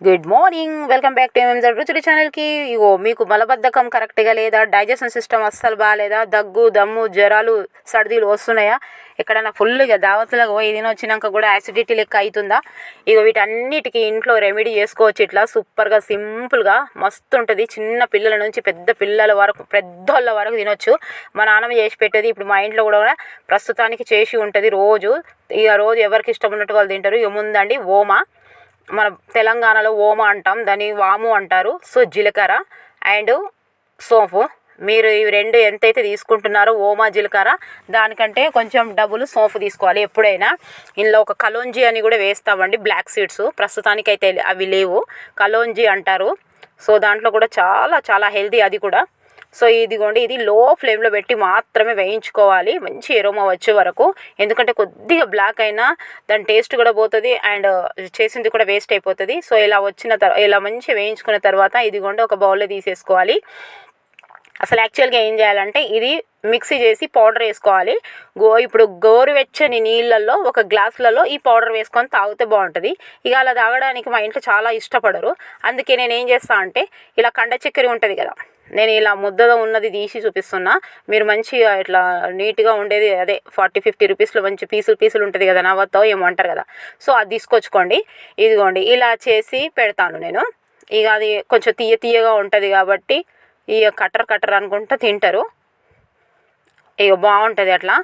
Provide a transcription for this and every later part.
Good morning, welcome back to MMJ రుచులు ఛానల్కి. ఇగో మీకు మలబద్ధకం కరెక్ట్గా లేదా, డైజెషన్ సిస్టమ్ అస్సలు బాగాలేదా, దగ్గు దమ్ము జ్వరాలు సర్దీలు వస్తున్నాయా, ఎక్కడైనా ఫుల్గా దావత్లకు పోయి వచ్చినాక కూడా యాసిడిటీ లెక్క అవుతుందా, ఇగో వీటన్నిటికీ ఇంట్లో రెమెడీ చేసుకోవచ్చు. ఇట్లా సూపర్గా సింపుల్గా మస్తు ఉంటుంది. చిన్న పిల్లల నుంచి పెద్ద పిల్లల వరకు పెద్దోళ్ళ వరకు తినొచ్చు. మా నాన్నమ్మ చేసి పెట్టేది ఇప్పుడు మా ఇంట్లో కూడా ప్రస్తుతానికి చేసి ఉంటుంది రోజు. ఇక రోజు ఎవరికి ఇష్టం ఉన్నట్టు వాళ్ళు తింటారు. ఇక ముందండి ఓమా, మన తెలంగాణలో ఓమా అంటాం, దాన్ని వాము అంటారు. సో జీలకర్ర అండ్ సోంపు, మీరు ఇవి రెండు ఎంతైతే తీసుకుంటున్నారో ఓమా జీలకర్ర దానికంటే కొంచెం డబుల్ సోంపు తీసుకోవాలి ఎప్పుడైనా. ఇందులో ఒక కలోంజీ అని కూడా వేస్తామండి, బ్లాక్ సీడ్స్. ప్రస్తుతానికైతే అవి లేవు, కలోంజీ అంటారు. సో దాంట్లో కూడా చాలా చాలా హెల్తీ అది కూడా. సో ఇదిగోండి, ఇది లో ఫ్లేమ్లో పెట్టి మాత్రమే వేయించుకోవాలి, మంచి ఎరోమా వచ్చే వరకు. ఎందుకంటే కొద్దిగా బ్లాక్ అయినా దాని టేస్ట్ కూడా పోతుంది అండ్ చేసింది కూడా వేస్ట్ అయిపోతుంది. సో ఇలా ఇలా మంచిగా వేయించుకున్న తర్వాత ఇదిగోండి ఒక బౌల్లో తీసేసుకోవాలి. అసలు యాక్చువల్గా ఏం చేయాలంటే ఇది మిక్సీ చేసి పౌడర్ వేసుకోవాలి. ఇప్పుడు గోరువెచ్చని నీళ్ళల్లో ఒక గ్లాసులలో ఈ పౌడర్ వేసుకొని తాగితే బాగుంటుంది. ఇక అలా తాగడానికి మా ఇంట్లో చాలా ఇష్టపడరు. అందుకే నేను ఏం చేస్తాను అంటే, ఇలా కండ చక్కెర ఉంటుంది కదా, నేను ఇలా ముద్దగా ఉన్నది తీసి చూపిస్తున్నా. మీరు మంచిగా ఇట్లా నీట్గా ఉండేది అదే 40-50 రూపీస్లో మంచి పీసులు ఉంటుంది కదా, నవ్వతో ఏమో అంటారు కదా, సో అది తీసుకొచ్చుకోండి. ఇదిగోండి ఇలా చేసి పెడతాను నేను. ఇక అది కొంచెం తీయగా ఉంటుంది కాబట్టి ఇక కట్టర్ అనుకుంటా తింటారు. ఇక బాగుంటుంది అట్లా.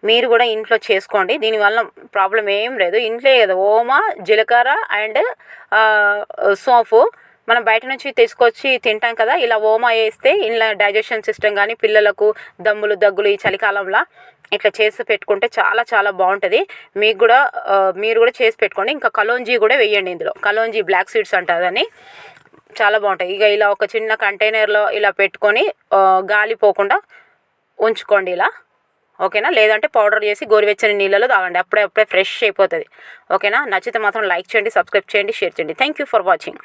మీరు కూడా ఇంట్లో చేసుకోండి, దీనివల్ల ప్రాబ్లం ఏం లేదు. ఇంట్లో కదా ఓమా జీలకర్ర అండ్ సోంపు మనం బయట నుంచి తీసుకొచ్చి తింటాం కదా, ఇలా ఓమా వేస్తే ఇలా డైజెషన్ సిస్టమ్ కానీ పిల్లలకు దమ్ములు దగ్గులు ఈ చలికాలంలో ఇట్లా చేసి పెట్టుకుంటే చాలా చాలా బాగుంటుంది. మీరు కూడా చేసి పెట్టుకోండి. ఇంకా కలోంజీ కూడా వేయండి ఇందులో, కలోంజీ బ్లాక్ సీడ్స్ అంటారని, చాలా బాగుంటాయి. ఇక ఇలా ఒక చిన్న కంటైనర్లో ఇలా పెట్టుకొని గాలి పోకుండా ఉంచుకోండి ఇలా, ఓకేనా. లేదంటే పౌడర్ చేసి గోరువెచ్చని నీళ్ళలో తాగండి, అప్పుడే ఫ్రెష్ అయిపోతుంది, ఓకేనా. నచ్చితే మాత్రం లైక్ చేయండి, సబ్స్క్రైబ్ చేయండి, షేర్ చేయండి. Thank you for watching.